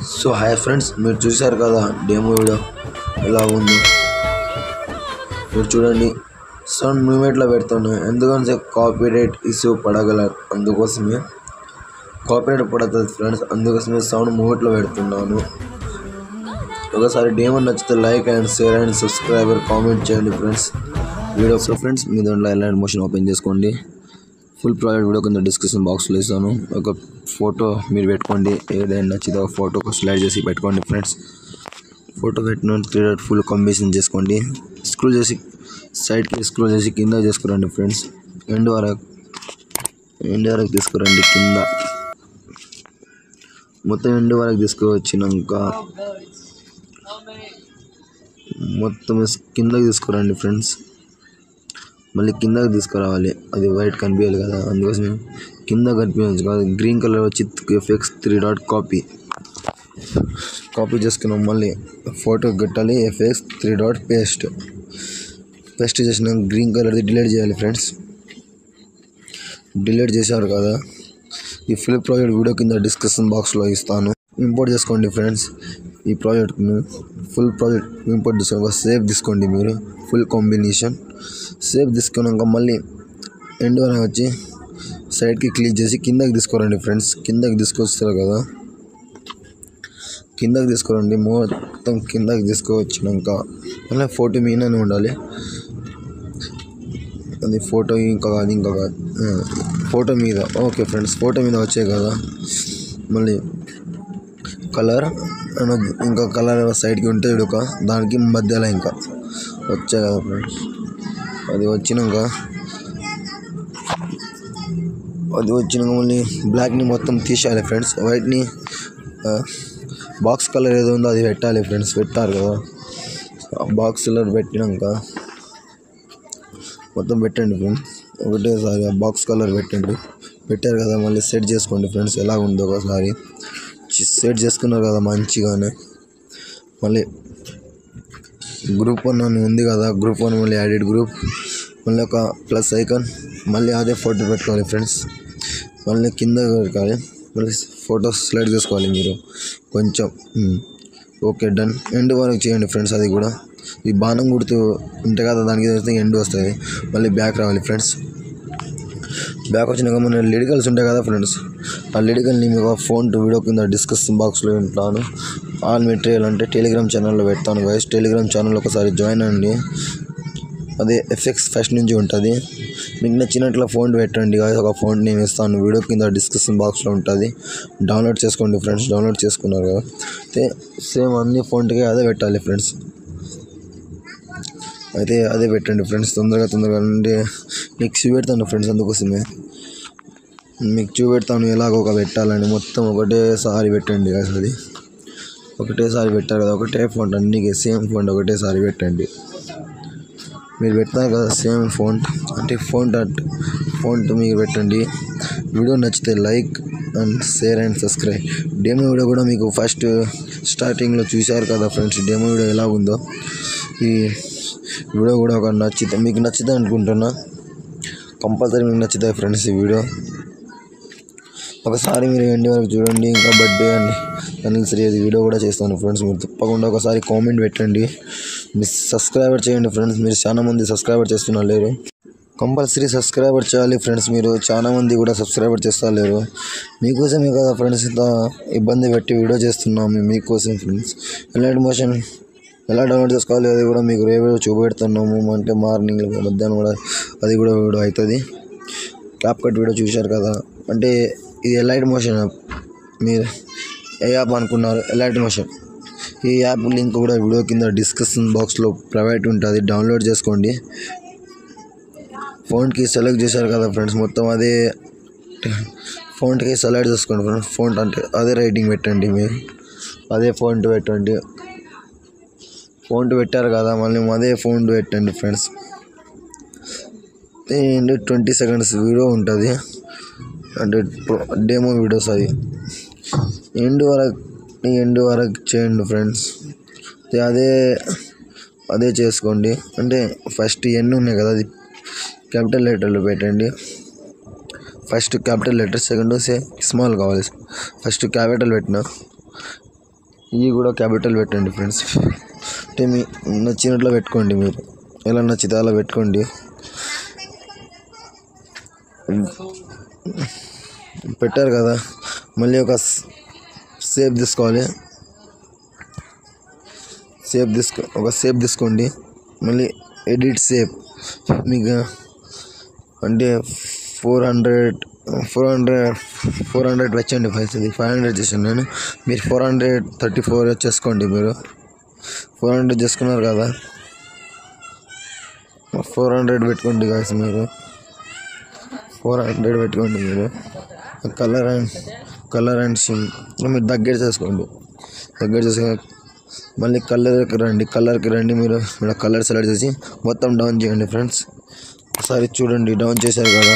So hi friends, మీరు చూశారు కదా డెమో వీడియో ఎలా ఉందో. మీరు చూడండి, సౌండ్ మూమెంట్లో పెడుతున్నాను ఎందుకంటే కాపీరైట్ ఇష్యూ పడగలరు, అందుకోసమే కాపీరైట్ పడుతుంది ఫ్రెండ్స్, అందుకోసమే సౌండ్ మూమెంట్లో పెడుతున్నాను. ఒకసారి డెమో నచ్చితే like and share and subscriber comment చేయండి ఫ్రెండ్స్. వీడియో ఫ్రెండ్స్ మీ దాంట్లో ఎలాంటి మోషన్ ఓపెన్ చేసుకోండి. ఫుల్ ప్రాజెక్ట్ వీడియో కింద డిస్క్రిప్షన్ బాక్స్లో ఇస్తాను. ఒక ఫోటో మీరు పెట్టుకోండి, ఏదైనా నచ్చితే ఒక ఫోటో స్లైడ్ చేసి పెట్టుకోండి ఫ్రెండ్స్. ఫోటో పెట్టిన 3 డాట్ ఫుల్ కాంబినేషన్ చేసుకోండి. స్క్రోల్ చేసి సైడ్కి స్క్రోల్ చేసి కింద చేసుకురండి ఫ్రెండ్స్. ఎండ్ వరకు తీసుకురండి. కింద మొత్తం ఎండ్ వరకు తీసుకువచ్చినాక మొత్తం కిందకి తీసుకురండి ఫ్రెండ్స్. మళ్ళీ కిందకి తీసుకురావాలి, అది వైట్ కనిపించాలి కదా, అందుకోసమే కింద కనిపించచ్చు కదా. గ్రీన్ కలర్ వచ్చి ఎఫెక్ట్స్ 3 డాట్ కాపీ చేసుకున్నాం. మళ్ళీ ఫోటో కట్టాలి, ఎఫెక్ట్స్ 3 డాట్ పేస్ట్ చేసిన గ్రీన్ కలర్ది డిలీట్ చేయాలి ఫ్రెండ్స్. డిలీట్ చేశారు కదా, ఈ ఫుల్ ప్రాజెక్ట్ వీడియో కింద డిస్క్రిప్షన్ బాక్స్లో ఇస్తాను. ఇంపోర్ట్ చేసుకోండి ఫ్రెండ్స్. ఈ ప్రాజెక్ట్ను ఫుల్ ప్రాజెక్ట్ ఇంపోర్ట్ చేసుకోండి. సేవ్ తీసుకోండి మీరు, ఫుల్ కాంబినేషన్ సేవ్ తీసుకున్నాక మళ్ళీ ఎండ్ వరకు వచ్చి సైడ్కి క్లిక్ చేసి కిందకి తీసుకురండి ఫ్రెండ్స్. కిందకి తీసుకొస్తారు కదా, కిందకి తీసుకురండి. మొత్తం కిందకి తీసుకువచ్చినాక మళ్ళీ ఫోటో మీదనే ఉండాలి. అది ఫోటో ఇంకా కాదు ఫోటో మీద. ఓకే ఫ్రెండ్స్, ఫోటో మీద వచ్చాయి కదా. మళ్ళీ కలర్ ఇంకా కలర్ సైడ్కి ఉంటే ఇడుక దానికి మధ్యలో ఇంకా వచ్చాయి కదా ఫ్రెండ్స్. అది వచ్చినాక మళ్ళీ బ్లాక్ని మొత్తం తీసేయాలి ఫ్రెండ్స్. వైట్ని బాక్స్ కలర్ ఏదో ఉందో అది పెట్టాలి ఫ్రెండ్స్. పెట్టారు కదా, బాక్స్ కలర్ పెట్టినాక మొత్తం పెట్టండి ఫ్రెండ్స్. ఒకటేసారి ఆ బాక్స్ కలర్ పెట్టారు కదా. మళ్ళీ సెట్ చేసుకోండి ఫ్రెండ్స్, ఎలా ఉందో ఒకసారి సెట్ చేసుకున్నారు కదా మంచిగానే. మళ్ళీ గ్రూప్ 1 అని ఉంది కదా, గ్రూప్ 1 మళ్ళీ యాడెడ్ గ్రూప్, మళ్ళీ ఒక ప్లస్ ఐకాన్, మళ్ళీ అదే ఫోటో పెట్టుకోవాలి ఫ్రెండ్స్. మళ్ళీ కింద పెట్టాలి, మళ్ళీ ఫోటో స్లైడ్ చేసుకోవాలి మీరు కొంచెం. Okay done. ఎండ్ వరకు చేయండి ఫ్రెండ్స్. అది కూడా ఈ బాణం గుర్తు ఉంటే కదా దానికి వస్తే ఎండ్ వస్తుంది. మళ్ళీ బ్యాక్ రావాలి ఫ్రెండ్స్. బ్యాక్ వచ్చినాక మన లిరికల్స్ ఉంటాయి కదా ఫ్రెండ్స్, ఆ లిరికల్ని మీకు ఫోన్ టు వీడియో కింద డిస్క్రిప్షన్ బాక్స్లో ఉంటాను. ఆల్ మెటీరియల్ అంటే టెలిగ్రామ్ ఛానల్లో పెడతాను గైస్. టెలిగ్రామ్ ఛానల్ ఒకసారి జాయిన్ అండి. అదే ఎఫెక్ట్స్ ఫస్ట్ నుంచి ఉంటుంది. మీకు నచ్చినట్లు ఫోన్ పెట్టండి గాయస్. ఒక ఫోన్ నేను ఇస్తాను, వీడియో కింద డిస్క్రిప్షన్ బాక్స్లో ఉంటుంది. డౌన్లోడ్ చేసుకోండి ఫ్రెండ్స్. డౌన్లోడ్ చేసుకున్నారు కదా, అయితే సేమ్ అన్ని ఫోన్కి అదే పెట్టాలి ఫ్రెండ్స్. అయితే అదే పెట్టండి ఫ్రెండ్స్. తొందరగా అంటే మీకు చూపెడతాను ఫ్రెండ్స్, అందుకోసమే మీకు చూపెడతాను ఎలాగో ఒక పెట్టాలని. మొత్తం ఒకటేసారి పెట్టండి గాయస్. అది ఒకటేసారి పెట్టారు కదా, ఒకటే ఫోన్ అన్నికి సేమ్ ఫోన్ ఒకటేసారి పెట్టండి. మీరు పెట్టారు కదా సేమ్ ఫోన్ అంటే ఫోన్ మీరు పెట్టండి. వీడియో నచ్చితే like and share and subscribe. Demo video కూడా మీకు ఫస్ట్ స్టార్టింగ్లో చూశారు కదా ఫ్రెండ్స్, డెమో వీడియో ఎలా ఉందో. ఈ వీడియో కూడా ఒక మీకు నచ్చితే అనుకుంటున్నా. కంపల్సరీ మీకు నచ్చుతాయి ఫ్రెండ్స్ ఈ వీడియో. ఒకసారి మీరు ఎండ్ వరకు చూడండి. ఇంకా బర్త్డే అండ్ అనివర్సరీ వీడియో కూడా చేస్తాను ఫ్రెండ్స్. మీరు తప్పకుండా ఒకసారి కామెంట్ పెట్టండి. మీరు సబ్స్క్రైబర్ చేయండి ఫ్రెండ్స్. మీరు చాలా మంది సబ్స్క్రైబర్ చేస్తున్నారు లేరు, కంపల్సరీ సబ్స్క్రైబర్ చేయాలి ఫ్రెండ్స్. మీరు చాలా మంది కూడా సబ్స్క్రైబర్ చేస్తారు లేరు. మీకోసమే కదా ఫ్రెండ్స్ ఇంత ఇబ్బంది పెట్టి వీడియో చేస్తున్నాము మీకోసం ఫ్రెండ్స్. ఎలాంటి మోషన్ ఎలా డౌన్లోడ్ చేసుకోవాలి అది కూడా మీకు రేపు చూపెడుతున్నాము. అంటే మార్నింగ్ మధ్యాహ్నం కూడా అది కూడా వీడియో అవుతుంది. క్యాప్కట్ వీడియో చూశారు కదా, అంటే ఇది ఎలైట్ మోషన్. మీరు ఏ యాప్ అనుకున్నారు, ఎలైట్ మోషన్. ఈ యాప్ లింక్ కూడా వీడియో కింద డిస్క్రిప్షన్ బాక్స్లో ప్రైవేట్ ఉంటుంది, డౌన్లోడ్ చేసుకోండి. ఫోన్కి సెలెక్ట్ చేశారు కదా ఫ్రెండ్స్, మొత్తం అదే ఫోన్కి సెలెక్ట్ చేసుకోండి ఫ్రెండ్స్. ఫోన్ అంటే అదే రైటింగ్ పెట్టండి, మీరు అదే ఫోన్ పెట్టండి. ఫోన్ పెట్టారు కదా, మళ్ళీ అదే ఫోన్ పెట్టండి ఫ్రెండ్స్. 20 సెకండ్స్ వీడియో ఉంటుంది, అంటే డెమో వీడియోస్. అది ఎండ్ వరకు చేయండి ఫ్రెండ్స్. అదే చేసుకోండి. అంటే ఫస్ట్ ఎన్ని ఉన్నాయి కదా, అది క్యాపిటల్ లెటర్లో పెట్టండి. First capital letter, second small కావాలి. ఫస్ట్ క్యాపిటల్ పెట్టిన ఇవి కూడా క్యాపిటల్ పెట్టండి ఫ్రెండ్స్. అంటే మీ నచ్చినట్లు పెట్టుకోండి, మీరు ఎలా నచ్చితే అలా పెట్టుకోండి. పెట్టారు కదా, మళ్ళీ ఒక సేప్ తీసుకోవాలి. ఒక సేప్ తీసుకోండి. మళ్ళీ ఎడిట్ సేప్ మీకు అంటే 400 వచ్చండి ఫైల్స్. ఇది 500 చేశాను నేను. మీరు 434 చేసుకోండి. మీరు 400 చేసుకున్నారు కదా, 400 పెట్టుకోండి గాయస్. మీరు 400 పెట్టుకోండి. మీరు కలర్ అండ్ సిమ్ మీరు దగ్గర చేసుకోండి. మళ్ళీ కలర్కి రండి. మీరు కలర్ సెలెక్ట్ చేసి మొత్తం డౌన్ చేయండి ఫ్రెండ్స్. ఒకసారి చూడండి, డౌన్ చేశారు కదా.